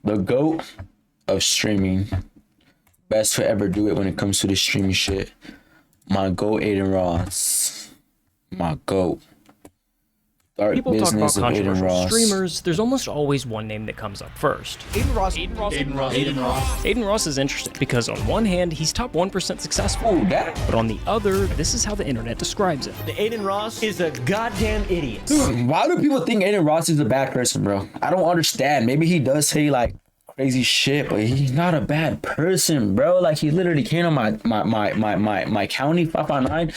The GOAT of streaming. Best to ever do it when it comes to the streaming shit. My GOAT, Adin Ross. My GOAT. Dark People talk about business of Adin controversial Ross. streamers, there's almost always one name that comes up first. Adin Ross. Adin Ross is interesting because on one hand, he's top 1% successful, Oh, that. but on the other, this is how the internet describes it. Adin Ross is a goddamn idiot. Dude, why do people think Adin Ross is a bad person, bro? I don't understand. Maybe he does say like crazy shit, but he's not a bad person, bro. Like he literally came to my county 559,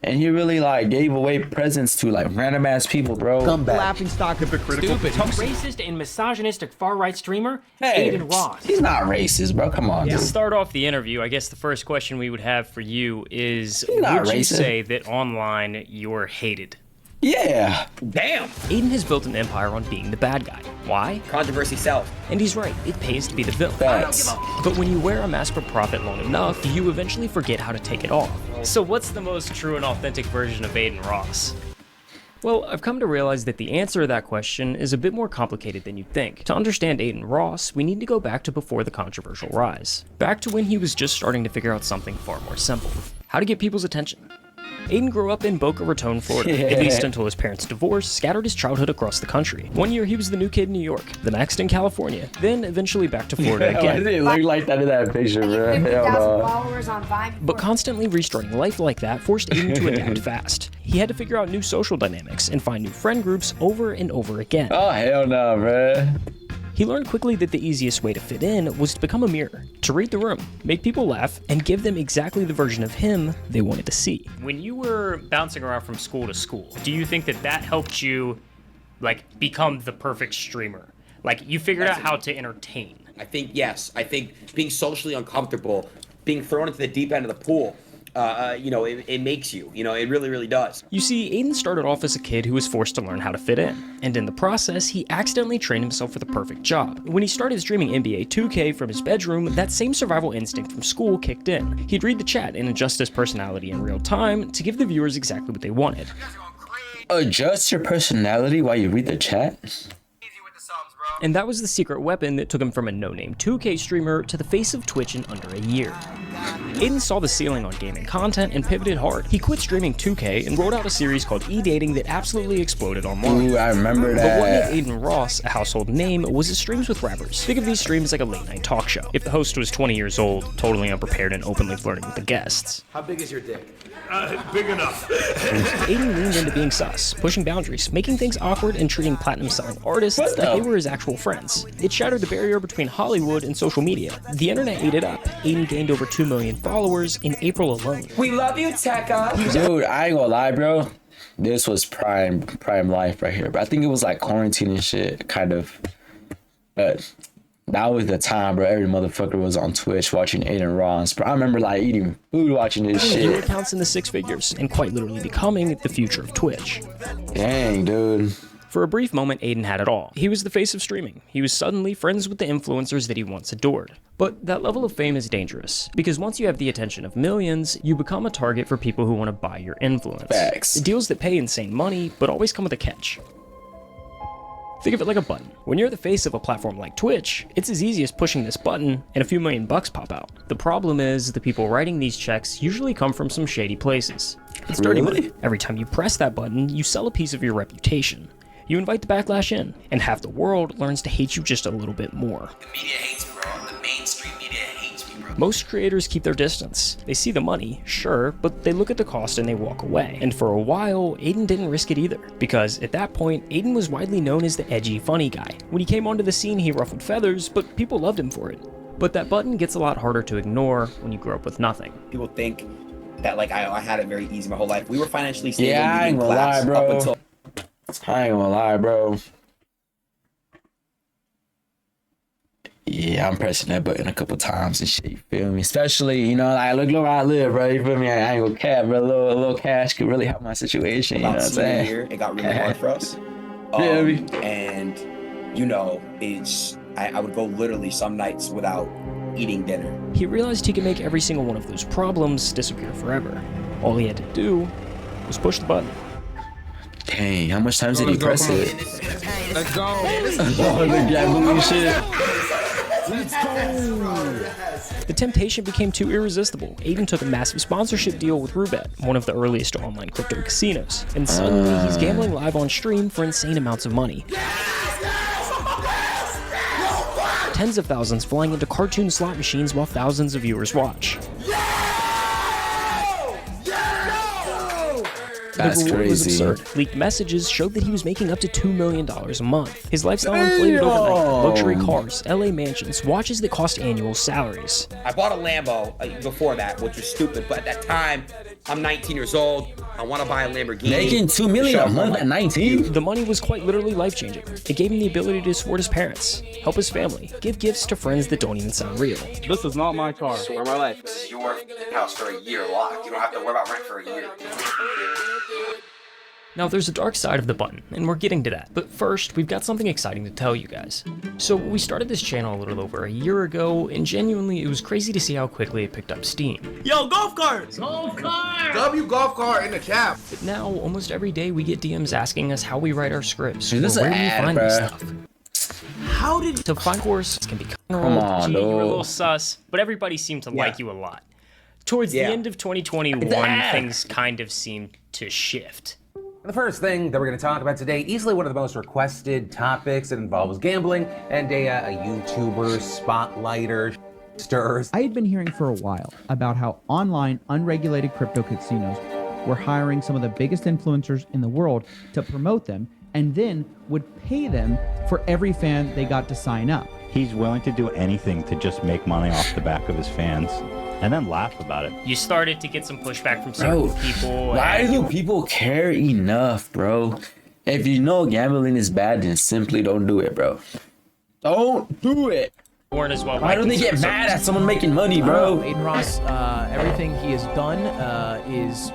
and he really like gave away presents to like random ass people, bro. Laughing stock, hypocritical, Racist and misogynistic far-right streamer, Hey, Adin Ross. he's not racist, bro. Come on, To dude. start off the interview, I guess the first question we would have for you is, not would you racist. say that online you're hated? Yeah. damn. Adin has built an empire on being the bad guy. Why? Controversy self. And he's right, it pays to be the villain. Facts. But when you wear a mask for profit long enough, you eventually forget how to take it off. So what's the most true and authentic version of Adin Ross? Well, I've come to realize that the answer to that question is a bit more complicated than you'd think. To understand Adin Ross, we need to go back to before the controversial rise. Back to when he was just starting to figure out something far more simple. How to get people's attention. Adin grew up in Boca Raton, Florida, at least until his parents' divorce scattered his childhood across the country. One year he was the new kid in New York, the next in California, then eventually back to Florida Why again. did it look like that in that picture, bro? 50,000 Hell no. followers on Vine. But constantly restarting life like that forced Adin to adapt fast. He had to figure out new social dynamics and find new friend groups over and over again. Oh hell no, bro. He learned quickly that the easiest way to fit in was to become a mirror, to read the room, make people laugh, and give them exactly the version of him they wanted to see. When you were bouncing around from school to school, do you think that that helped you, like, become the perfect streamer? Like, you figured out how to entertain. I think, yes. I think being socially uncomfortable, being thrown into the deep end of the pool, it makes you. It really, really does. You see, Adin started off as a kid who was forced to learn how to fit in, and in the process, he accidentally trained himself for the perfect job. When he started streaming NBA 2K from his bedroom, that same survival instinct from school kicked in. He'd read the chat and adjust his personality in real time to give the viewers exactly what they wanted. Adjust your personality while you read the chat? And that was the secret weapon that took him from a no-name 2K streamer to the face of Twitch in under a year. Adin saw the ceiling on gaming content and pivoted hard. He quit streaming 2K and rolled out a series called E-Dating that absolutely exploded online. Ooh, I remember But what that. made Adin Ross a household name was his streams with rappers. Think of these streams like a late-night talk show. If the host was 20 years old, totally unprepared and openly flirting with the guests. How big is your dick? Big enough. Adin leaned into being sus, pushing boundaries, making things awkward, and treating platinum-selling artists like they were his actual friends. It shattered the barrier between Hollywood and social media. The internet ate it up. Adin gained over 2 million followers in April alone. We love you, Tekka. Dude, I ain't gonna lie, bro. This was prime life right here. But I think it was like quarantine and shit, kind of. But that was the time, bro. Every motherfucker was on Twitch watching Adin Ross. Bro, I remember like eating food watching this Viewer shit. accounts in the 6 figures, and quite literally becoming the future of Twitch. Dang, dude. For a brief moment, Adin had it all. He was the face of streaming. He was suddenly friends with the influencers that he once adored. But that level of fame is dangerous, because once you have the attention of millions, you become a target for people who want to buy your influence. Facts. Deals that pay insane money, but always come with a catch. Think of it like a button. When you're the face of a platform like Twitch, it's as easy as pushing this button and a few $1 million pop out. The problem is the people writing these checks usually come from some shady places. It's dirty money. Every time you press that button, you sell a piece of your reputation. You invite the backlash in, and half the world learns to hate you just a little bit more. The media hates me, bro. The mainstream media hates me, bro. Most creators keep their distance. They see the money, sure, but they look at the cost and they walk away. And for a while, Adin didn't risk it either, because at that point, Adin was widely known as the edgy, funny guy. When he came onto the scene, he ruffled feathers, but people loved him for it. But that button gets a lot harder to ignore when you grow up with nothing. People think that like I had it very easy my whole life. We were financially stable. Yeah, I ain't medium gonna lie, class bro. Up until I ain't gonna lie, bro. Yeah, I'm pressing that button a couple times and shit, you feel me? Especially, like, look where I live, bro, you feel me? I ain't gonna cap, bro. A little cash could really help my situation, you know what I'm about senior saying? year, it got really hard for us. Yeah, and I would go literally some nights without eating dinner. He realized he could make every single one of those problems disappear forever. All he had to do was push the button. Dang, how much times did he press it? Let's go. Oh, the gambling shit. The temptation became too irresistible. Adin took a massive sponsorship deal with Roulette, one of the earliest online crypto casinos, and suddenly he's gambling live on stream for insane amounts of money. Tens of thousands flying into cartoon slot machines while thousands of viewers watch. That's the reward was crazy. absurd. Leaked messages showed that he was making up to $2 million a month. His lifestyle inflated overnight. Luxury cars, LA mansions, watches that cost annual salaries. I bought a Lambo before that, which was stupid, but at that time, I'm 19 years old. I want to buy a Lamborghini. Making $2 million a month at 19? The money was quite literally life-changing. It gave him the ability to support his parents, help his family, give gifts to friends that don't even sound real. This is not my car. Swear my life. This is your house for a year locked. You don't have to worry about rent for a year. Now, there's a dark side of the button, and we're getting to that. But first, we've got something exciting to tell you guys. So, we started this channel a little over a year ago, and genuinely, it was crazy to see how quickly it picked up steam. Yo, golf carts! Golf cart! W golf cart in the chat. But now, almost every day, we get DMs asking us how we write our scripts, Dude, this or where is do we ad, find this bruh. stuff. How did to find course can be kind of Come on, you're a dude. little sus, but everybody seemed to like you a lot. Towards the end of 2021, things kind of seemed to shift. The first thing that we're going to talk about today, easily one of the most requested topics, it involves gambling and a YouTuber, spotlighter, stirs. I had been hearing for a while about how online, unregulated crypto casinos were hiring some of the biggest influencers in the world to promote them and then would pay them for every fan they got to sign up. He's willing to do anything to just make money off the back of his fans and then laugh about it. You started to get some pushback from certain people. Why do people care enough, bro? If you know gambling is bad, then simply don't do it, bro. Don't do it. Weren't as well. Why do they get mad at someone making money, bro? Adin Ross, everything he has done is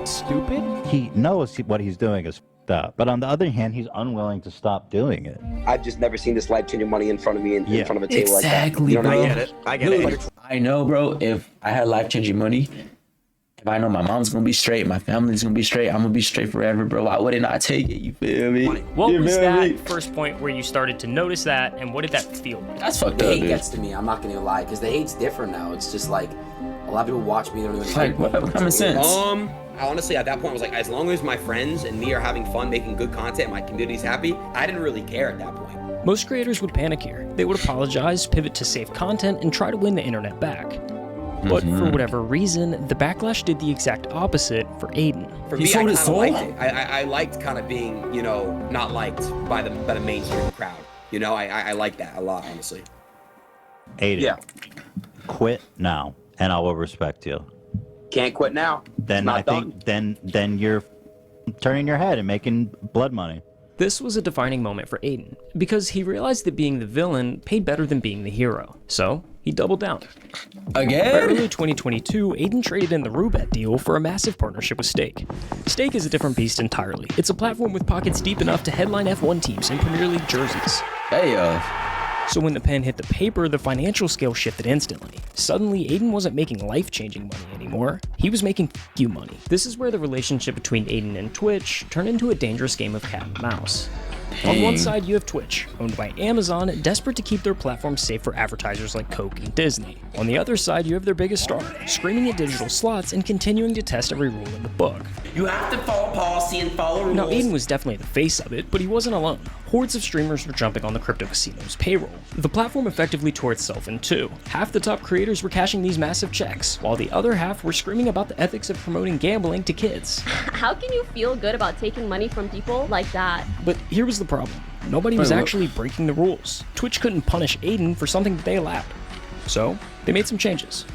stupid. He knows what he's doing is f***ed up, but on the other hand, he's unwilling to stop doing it. I've just never seen this life-changing money in front of me in front of a table like that. Exactly, You know bro. what I mean? I get it. Dude, I know, bro. If I had life-changing money, if I know my mom's gonna be straight, my family's gonna be straight, I'm gonna be straight forever, bro. Why wouldn't I take it? You feel me? What You was feel that me? first point where you started to notice that, and what did that feel like? That's fucked The up, hate dude. gets to me. I'm not gonna lie, because the hate's different now. It's just like a lot of people watch me. They don't even Like, what common sense? I honestly, at that point, was like, as long as my friends and me are having fun, making good content, my community's happy, I didn't really care at that point. Most creators would panic here. They would apologize, pivot to safe content, and try to win the internet back. But for whatever reason, the backlash did the exact opposite for Adin. For me, I kind of liked it. I liked kind of being, you know, not liked by the mainstream crowd. You know, I like that a lot, honestly. Adin, quit now, and I will respect you. Can't quit now. Then I think then you're turning your head and making blood money. This was a defining moment for Adin, because he realized that being the villain paid better than being the hero. So, he doubled down. Again? By early 2022, Adin traded in the Roulette deal for a massive partnership with Stake. Stake is a different beast entirely. It's a platform with pockets deep enough to headline F1 teams and Premier League jerseys. Hey, So when the pen hit the paper, the financial scale shifted instantly. Suddenly, Adin wasn't making life-changing money anymore. He was making you money. This is where the relationship between Adin and Twitch turned into a dangerous game of cat and mouse. On one side, you have Twitch, owned by Amazon, desperate to keep their platform safe for advertisers like Coke and Disney. On the other side, you have their biggest star, screaming at digital slots and continuing to test every rule in the book. You have to follow policy and follow rules. Now, Adin was definitely the face of it, but he wasn't alone. Hordes of streamers were jumping on the crypto casino's payroll. The platform effectively tore itself in two. Half the top creators were cashing these massive checks, while the other half were screaming about the ethics of promoting gambling to kids. How can you feel good about taking money from people like that? But here was the problem. Nobody was actually breaking the rules. Twitch couldn't punish Adin for something that they allowed. So, they made some changes.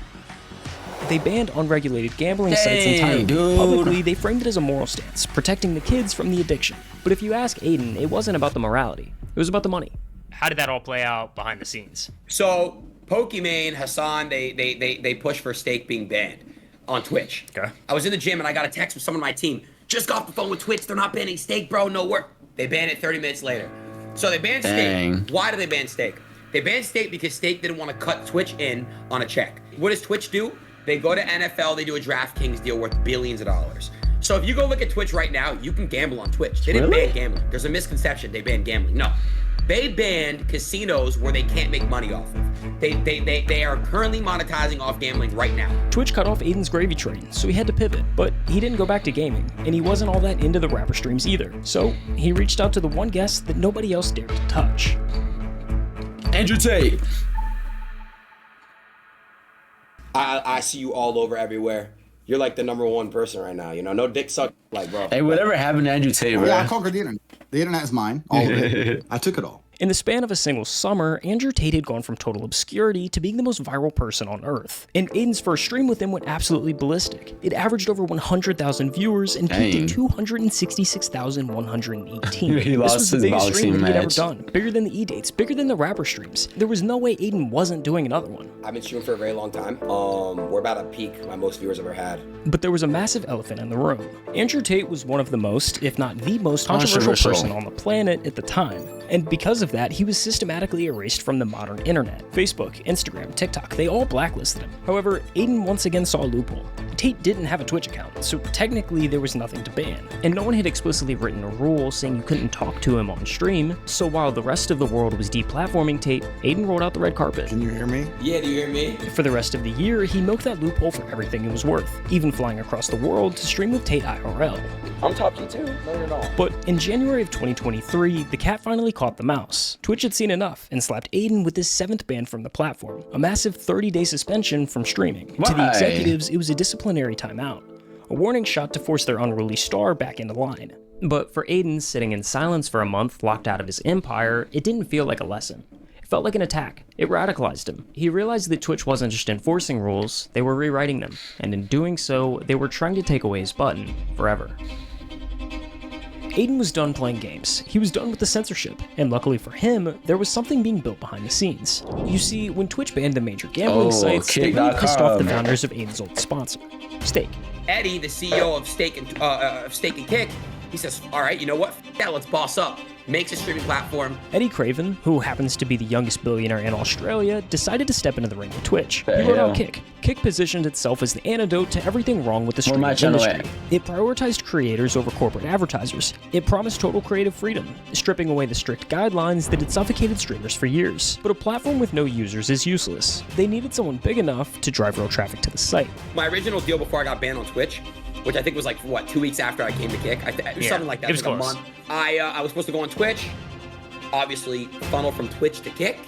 They banned unregulated gambling sites entirely. Publicly, they framed it as a moral stance, protecting the kids from the addiction. But if you ask Adin, it wasn't about the morality. It was about the money. How did that all play out behind the scenes? So, Pokimane, Hassan, they pushed for Stake being banned on Twitch. Okay. I was in the gym and I got a text from someone on my team. Just got off the phone with Twitch. They're not banning Stake, bro. No work. They banned it 30 minutes later. So they banned Stake. Why do they ban Stake? They banned Stake because Stake didn't want to cut Twitch in on a check. What does Twitch do? They go to NFL, they do a DraftKings deal worth billions of dollars. So if you go look at Twitch right now, you can gamble on Twitch. They didn't ban gambling. There's a misconception they banned gambling. No. They banned casinos where they can't make money off of. They are currently monetizing off gambling right now. Twitch cut off Adin's gravy train, so he had to pivot, but he didn't go back to gaming, and he wasn't all that into the rapper streams either. So he reached out to the one guest that nobody else dared to touch. Andrew Tate. I see you all over everywhere. You're like the #1 person right now, you know? No dick suck, like, bro. Hey, whatever happened to Andrew Tate, bro? Yeah, I conquered the internet. The internet is mine. All of it. I took it all. In the span of a single summer, Andrew Tate had gone from total obscurity to being the most viral person on Earth. And Adin's first stream with him went absolutely ballistic. It averaged over 100,000 viewers and peaked at 266,118. He lost this was the his biggest stream boxing that he'd ever match. done. Bigger than the E-dates, bigger than the rapper streams. There was no way Adin wasn't doing another one. I've been streaming for a very long time. We're about to peak my most viewers ever had. But there was a massive elephant in the room. Andrew Tate was one of the most, if not the most controversial person on the planet at the time. And because of that, he was systematically erased from the modern internet. Facebook, Instagram, TikTok, they all blacklisted him. However, Adin once again saw a loophole. Tate didn't have a Twitch account, so technically there was nothing to ban. And no one had explicitly written a rule saying you couldn't talk to him on stream, so while the rest of the world was deplatforming Tate, Adin rolled out the red carpet. Can you hear me? Yeah, do you hear me? For the rest of the year, he milked that loophole for everything it was worth, even flying across the world to stream with Tate IRL. I'm talking too. No, you're not. But in January of 2023, the cat finally caught the mouse. Twitch had seen enough and slapped Adin with his 7th ban from the platform, a massive 30-day suspension from streaming. To the executives, it was a disciplinary timeout, a warning shot to force their unruly star back into line. But for Adin, sitting in silence for a month, locked out of his empire, it didn't feel like a lesson. It felt like an attack. It radicalized him. He realized that Twitch wasn't just enforcing rules, they were rewriting them, and in doing so, they were trying to take away his button forever. Adin was done playing games. He was done with the censorship, and luckily for him, there was something being built behind the scenes. You see, when Twitch banned the major gambling sites, they really pissed off the founders of Adin's old sponsor, Stake. Eddie, the CEO of Stake and Kick, he says, all right, you know what? Yeah, let's boss up. Makes a streaming platform. Eddie Craven, who happens to be the youngest billionaire in Australia, decided to step into the ring with Twitch. He wrote out Kick. Kick positioned itself as the antidote to everything wrong with the streaming industry. It prioritized creators over corporate advertisers. It promised total creative freedom, stripping away the strict guidelines that had suffocated streamers for years. But a platform with no users is useless. They needed someone big enough to drive real traffic to the site. My original deal before I got banned on Twitch, which I think was like, what, 2 weeks after I came to Kick? It was something like that. It was like close. a month. I was supposed to go on Twitch, obviously funnel from Twitch to Kick.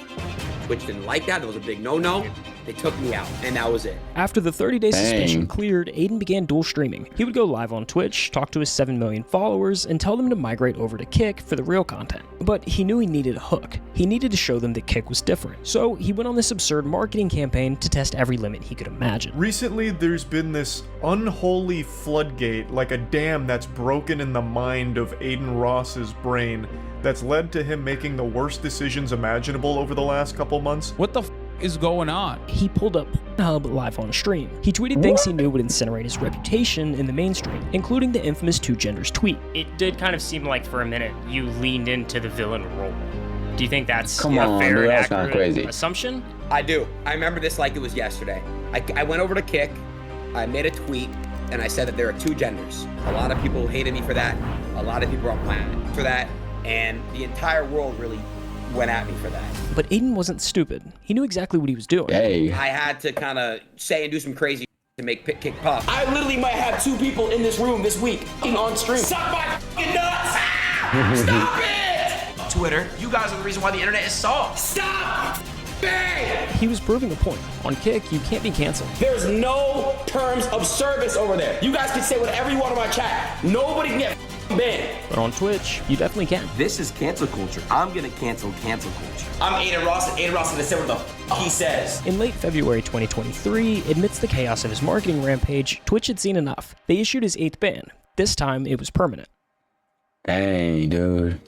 Twitch didn't like that. It was a big no-no. They took me out, and that was it. After the 30-day suspension cleared, Adin began dual streaming. He would go live on Twitch, talk to his 7 million followers, and tell them to migrate over to Kick for the real content. But he knew he needed a hook. He needed to show them that Kick was different. So he went on this absurd marketing campaign to test every limit he could imagine. Recently, there's been this unholy floodgate, like a dam that's broken in the mind of Adin Ross's brain, that's led to him making the worst decisions imaginable over the last couple months. What the is going on? He pulled up Pornhub live on stream. He tweeted things he knew would incinerate his reputation in the mainstream, including the infamous 2 genders tweet. It did kind of seem like for a minute you leaned into the villain role. Do you think that's a fair and accurate assumption? I do. I remember this like it was yesterday. I went over to Kick, I made a tweet, and I said that there are 2 genders. A lot of people hated me for that. A lot of people are mad for that. And the entire world really went at me for that. But Adin wasn't stupid. He knew exactly what he was doing. I had to kind of say and do some crazy to make Kick pop. I literally might have 2 people in this room this week on stream. Suck my f***ing nuts! Stop it! Twitter, you guys are the reason why the internet is soft. Stop! Bang! He was proving a point. On Kick, you can't be canceled. There's no terms of service over there. You guys can say whatever you want on my chat. Nobody can get banned. But on Twitch, you definitely can. This is cancel culture. I'm gonna cancel culture. I'm Adin Ross, and Adin Ross is gonna say what the f he says. In late February 2023, amidst the chaos of his marketing rampage, Twitch had seen enough. They issued his 8th ban. This time, it was permanent. Dang, dude.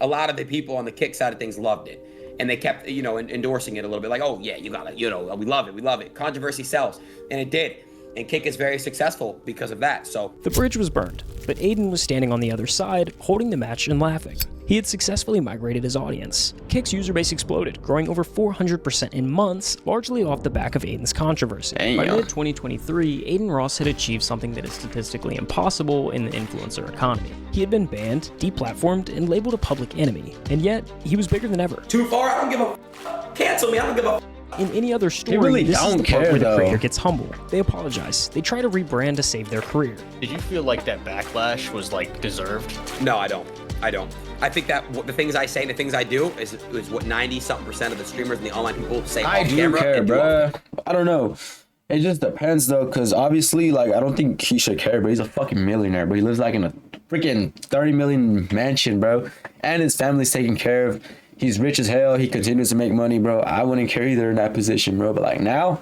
A lot of the people on the Kick side of things loved it. And they kept, endorsing it a little bit. Like, oh, yeah, you got it. We love it. We love it. Controversy sells. And it did. And Kick is very successful because of that, so. The bridge was burned, but Adin was standing on the other side, holding the match and laughing. He had successfully migrated his audience. Kick's user base exploded, growing over 400% in months, largely off the back of Adin's controversy. By mid-2023, Adin Ross had achieved something that is statistically impossible in the influencer economy. He had been banned, deplatformed, and labeled a public enemy, and yet he was bigger than ever. Too far? I don't give a cancel me, I don't give a In any other story, this is the part where the creator gets humble. They apologize. They try to rebrand to save their career. Did you feel like that backlash was like deserved? No, I don't. I think that the things I say and the things I do is what 90-something% of the streamers and the online people say I off do camera. care, bruh. I don't know. It just depends though, because obviously, like, I don't think he should care, but he's a fucking millionaire, but he lives like in a freaking 30 million mansion, bro, and his family's taken care of. He's rich as hell. He continues to make money, bro. I wouldn't care either in that position, bro. But like now,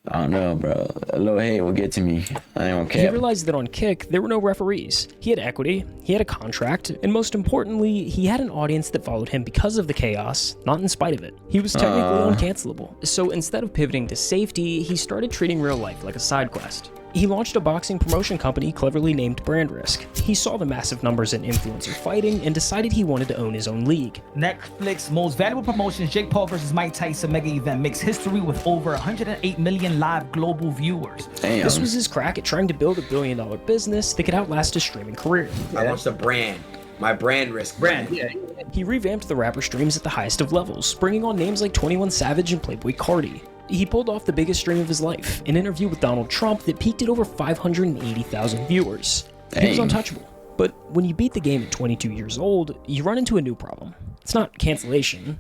I don't know, bro. A little hate will get to me. I don't care. He realized that on Kick, there were no referees. He had equity, he had a contract, and most importantly, he had an audience that followed him because of the chaos, not in spite of it. He was technically uncancelable. So instead of pivoting to safety, he started treating real life like a side quest. He launched a boxing promotion company cleverly named Brand Risk. He saw the massive numbers in influencer fighting and decided he wanted to own his own league. Netflix Most Valuable Promotions Jake Paul vs. Mike Tyson mega event makes history with over 108 million live global viewers. Damn. This was his crack at trying to build a billion-dollar business that could outlast his streaming career. I launched a brand. My Brand Risk brand. Yeah. He revamped the rapper streams at the highest of levels, bringing on names like 21 Savage and Playboy Cardi. He pulled off the biggest stream of his life, an interview with Donald Trump that peaked at over 580,000 viewers. He was untouchable. But when you beat the game at 22 years old, you run into a new problem. It's not cancellation,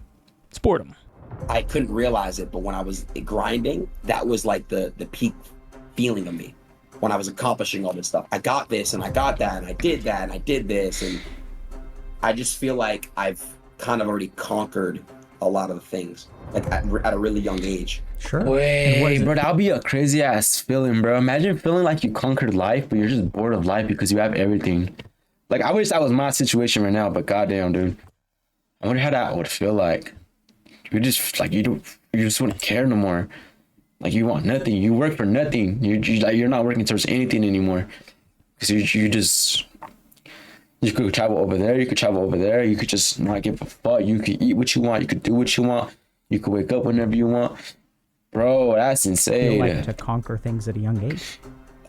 it's boredom. I couldn't realize it, but when I was grinding, that was like the peak feeling of me. When I was accomplishing all this stuff. I got this and I got that and I did that and I did this, and I just feel like I've kind of already conquered a lot of the things, like at a really young age. Sure. Wait, bro, that'll be a crazy ass feeling, bro. Imagine feeling like you conquered life, but you're just bored of life because you have everything. Like, I wish that was my situation right now, but goddamn, dude. I wonder how that would feel like. You just like you just wouldn't care no more. Like, you want nothing. You work for nothing. You're not working towards anything anymore. Because you could travel over there. You could travel over there. You could just not give a fuck. You could eat what you want. You could do what you want. You could wake up whenever you want. Bro, that's insane. You like to conquer things at a young age?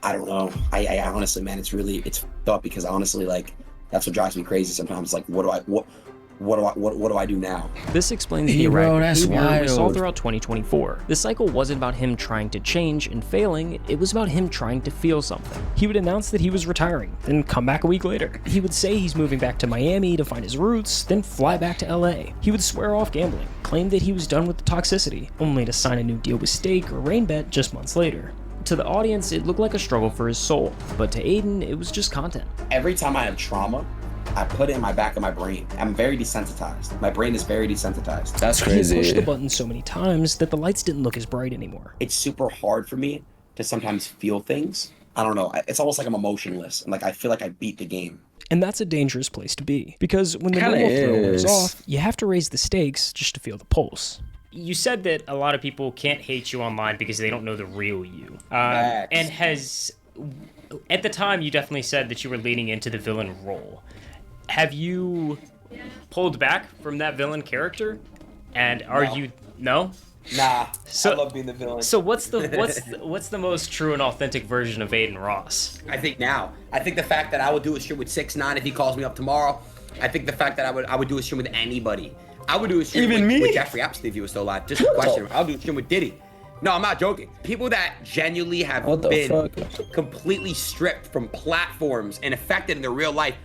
I don't know. I honestly, man, it's f***ed up because honestly, like, that's what drives me crazy sometimes. Like, what do I do now? This explains the erratic behavior we saw throughout 2024. The cycle wasn't about him trying to change and failing, it was about him trying to feel something. He would announce that he was retiring, then come back a week later. He would say he's moving back to Miami to find his roots, then fly back to LA. He would swear off gambling, claim that he was done with the toxicity, only to sign a new deal with Stake or Rainbet just months later. To the audience, it looked like a struggle for his soul, but to Adin, it was just content. Every time I have trauma, I put it in my back of my brain. I'm very desensitized. My brain is very desensitized. That's crazy. He pushed the button so many times that the lights didn't look as bright anymore. It's super hard for me to sometimes feel things. I don't know. It's almost like I'm emotionless. And like, I feel like I beat the game. And that's a dangerous place to be. Because when the normal throw wears off, you have to raise the stakes just to feel the pulse. You said that a lot of people can't hate you online because they don't know the real you. And at the time, you definitely said that you were leaning into the villain role. Have you pulled back from that villain character? And are you no? Nah. So, I love being the villain. So what's the most true and authentic version of Adin Ross? I think now. I think the fact that I would do a stream with 6ix9ine if he calls me up tomorrow. I think the fact that I would do a stream with anybody. I would do a stream with Jeffrey Epstein if he was still alive. Just a question. I'll do a stream with Diddy. No, I'm not joking. People that genuinely have been completely stripped from platforms and affected in their real life,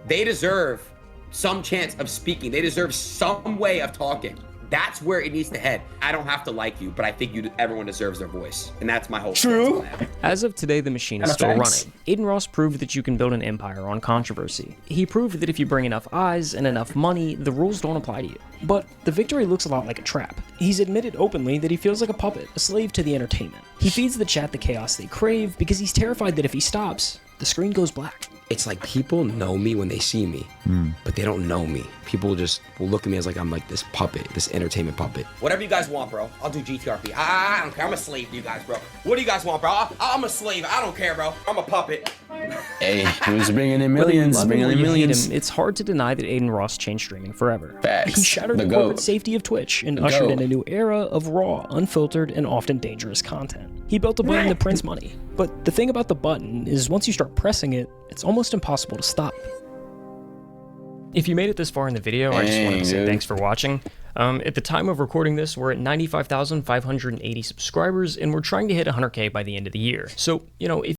they deserve some chance of speaking. They deserve some way of talking. That's where it needs to head. I don't have to like you, but I think everyone deserves their voice. And that's my whole True. As of today, the machine is still running. Adin Ross proved that you can build an empire on controversy. He proved that if you bring enough eyes and enough money, the rules don't apply to you. But the victory looks a lot like a trap. He's admitted openly that he feels like a puppet, a slave to the entertainment. He feeds the chat the chaos they crave because he's terrified that if he stops, the screen goes black. it's like people know me when they see me, but they don't know me. People just will look at me as like I'm like this puppet, this entertainment puppet. Whatever you guys want, bro. I'll do GTRP. I don't care. I'm a slave to you guys, bro. What do you guys want, bro? I'm a slave. I don't care, bro. I'm a puppet. Hey, who's bringing in millions? Bringing in millions. It's hard to deny that Adin Ross changed streaming forever. Facts. He shattered the corporate safety of Twitch and ushered in a new era of raw, unfiltered, and often dangerous content. He built a button that prints money. But the thing about the button is once you start pressing it, it's almost impossible to stop. If you made it this far in the video, I just wanted to say thanks for watching. At the time of recording this, we're at 95,580 subscribers, and we're trying to hit 100K by the end of the year. So, you know, if